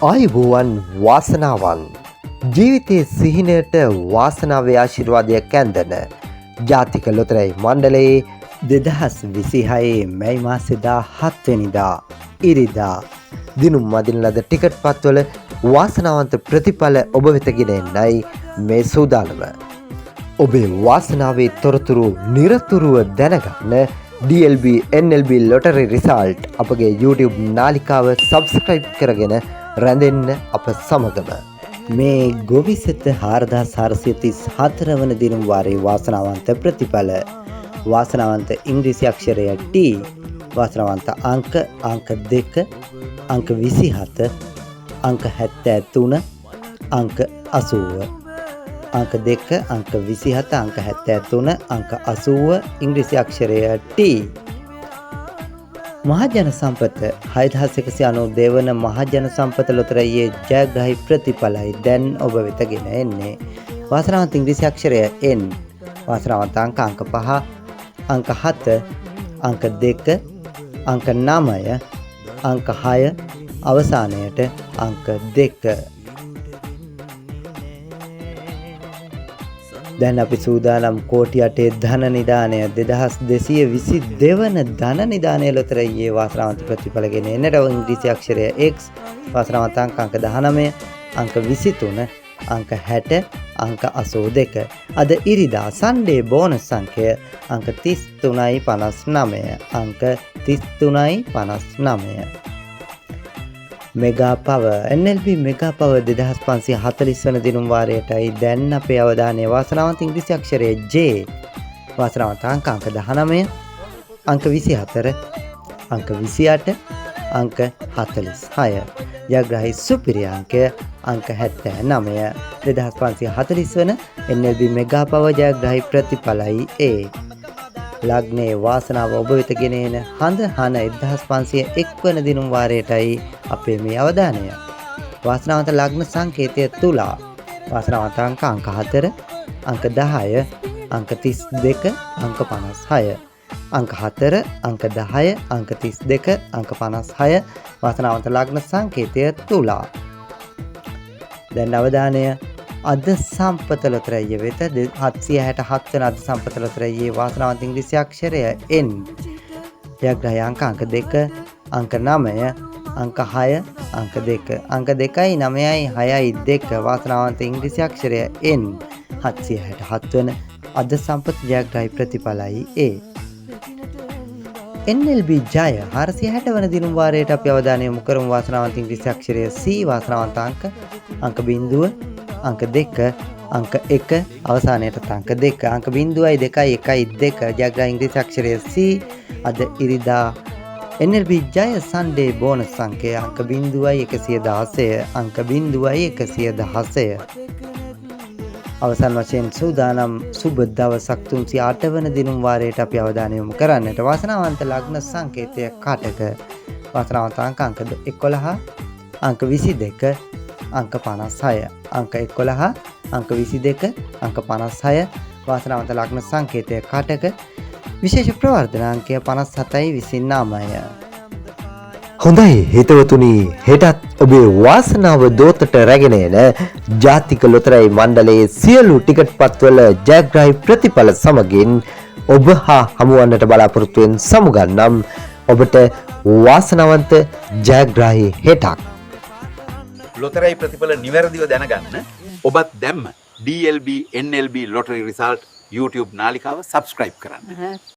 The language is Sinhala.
ආයුබෝවන් වාසනාවන් ජීවිතයේ සිහිනයට වාසනාවේ ආශිර්වාදයක් ඇන්දන ජාතික ලොතරැයි මණ්ඩලයේ 2026 මැයි මාසෙදා 7 වෙනිදා ඉරිදා දිනුම් මදින ලද ටිකට් පත්වල වාසනාවන්ත ප්‍රතිඵල ඔබ වෙත ගෙන එන්නයි මේ සූදානම. ඔබේ වාසනාවේ තොරතුරු නිරතුරුව දැනගන්න DLB NLB ලොටරි රිසල්ට් අපගේ YouTube නාලිකාව සබස්ක්‍රයිබ් කරගෙන රැඳෙන්න අප සමගම. මේ ගොවිසෙත 4434 වන දිනුම් වාරයේ වාසනාවන්ත ප්‍රතිඵල. වාසනාවන්ත ඉංග්‍රීසි අක්ෂරය T, වාසනාවන්ත අංක 2, අංක 27, අංක 73, අංක 80, අංක 2, අංක 27, අංක 73, අංක 80, ඉංග්‍රීසි අක්ෂරය T. මහජන සම්පත 6192 වන මහජන සම්පත ලොතරැයියේ ජයග්‍රහී ප්‍රතිඵලයි දැන් ඔබ වෙත ගෙන එන්නේ. වාසනාවන්ත ඉංග්‍රීසි අක්ෂරය N, වාසනාවන්ත අංක 5, අංක 7, අංක 2, අංක 9, අංක 6, අවසානයට අංක 2. දැන් අපි සූදානම් කෝටි 8 ධන නිදානය 2222 වන ධන නිදානය ලොතරැයියේ වාසනාවන්ත ප්‍රතිඵල ගෙන එන්නට ඉංග්‍රීසි අක්ෂරය X, වාසනාවන්ත අංක 19, අංක 23, අංක 60, අංක 82. අද ඉරිදා සන්ඩේ බෝනස් සංඛ්‍ය අංක 33.59, අංක 33.59. මෙගා පව NLB මෙගා පව 2540 වන දිනුම් වාරයටයි දැන් අපේ අවධානය. වාසනාවන්ත ඉංග්‍රීසි අක්ෂරය J, වාසනාවන්ත අංක 19, අංක 24, අංක 28, අංක 46. ජයග්‍රහී සුපිරි අංකය අංක 79. 2540 වන NLB මෙගා පව ජයග්‍රහී ප්‍රතිඵලයි A. ලග්නයේ වාසනාව ඔබ වෙත ගෙන එන හඳ හන 1501 වන දිනුම් වාරයටයි අපේ මේ අවධානය. වාසනාවන්ත ලග්න සංකේතය තුලා. වාසනාවන්ත අංක 4, අංක 10, අංක 32, අංක 56. අංක 4, අංක 10, අංක 32, අංක 56. වාසනාවන්ත ලග්න සංකේතය තුලා. දැන් අවධානය අද සම්පත ලොතරැයිය වෙත 767 වන අද සම්පත ලොතරැයියේ වාසනාවන්ත ඉංග්‍රීසි අක්ෂරය N. ජයග්‍රහී අංක 2, අංක 9, අංක 6, අංක 2, අංක 2යි 9යි 6යි 2. වාසනාවන්ත ඉංග්‍රීසි අක්ෂරය N. 767 වන අද සම්පත ජයග්‍රහී ප්‍රතිඵලයි A. NLB ජය 460 වන දිනුම් වාරයට අපි අවධානය යොමු කරමු. වාසනාවන්ත ඉංග්‍රීසි අක්ෂරය C, වාසනාවන්ත අංක 0, අංක 2, අංක 1, අවසානයට අංක 2, අංක 0යි 2යි 1යි 2. ජයග්‍රහී ඉංග්‍රීසි අක්ෂරය C. අද ඉරිදා NLB ජය සන්ඩේ බෝනස් සංඛ්‍ය අංක 0යි 116, අංක 0යි 116. අවසන් වශයෙන් සූදානම් සුබ දවසක් 308 වන දිනුම් වාරයට අපි අවධානය යොමු කරන්නට. වාසනාවන්ත ලග්න සංකේතය කටක. වාසනාවන්ත අංක 11, අංක 22, අංක 56, අංක 11, අංක 22, අංක 56. වාසනාවන්ත ලග්න සංකේතය කටක. විශේෂ ප්‍රවර්ධනාංකය 57යි 29. හොඳයි හිතවතුනි, හෙටත් ඔබේ වාසනාව දෝතට රැගෙන එන ජාතික ලොතරැයි මණ්ඩලයේ සියලු ටිකට් පත්වල ජයග්‍රහී ප්‍රතිඵල සමගින් ඔබ හා හමුවන්නට බලාපොරොත්තු වෙන සමුගන්නම්. ඔබට වාසනාවන්ත ජයග්‍රහී හෙටක්. ලොතරැයි ප්‍රතිඵල නිවැරදිව දැනගන්න ඔබත් දැම්ම DLB NLB lottery result YouTube නාලිකාව සබස්ක්‍රයිබ් කරන්න.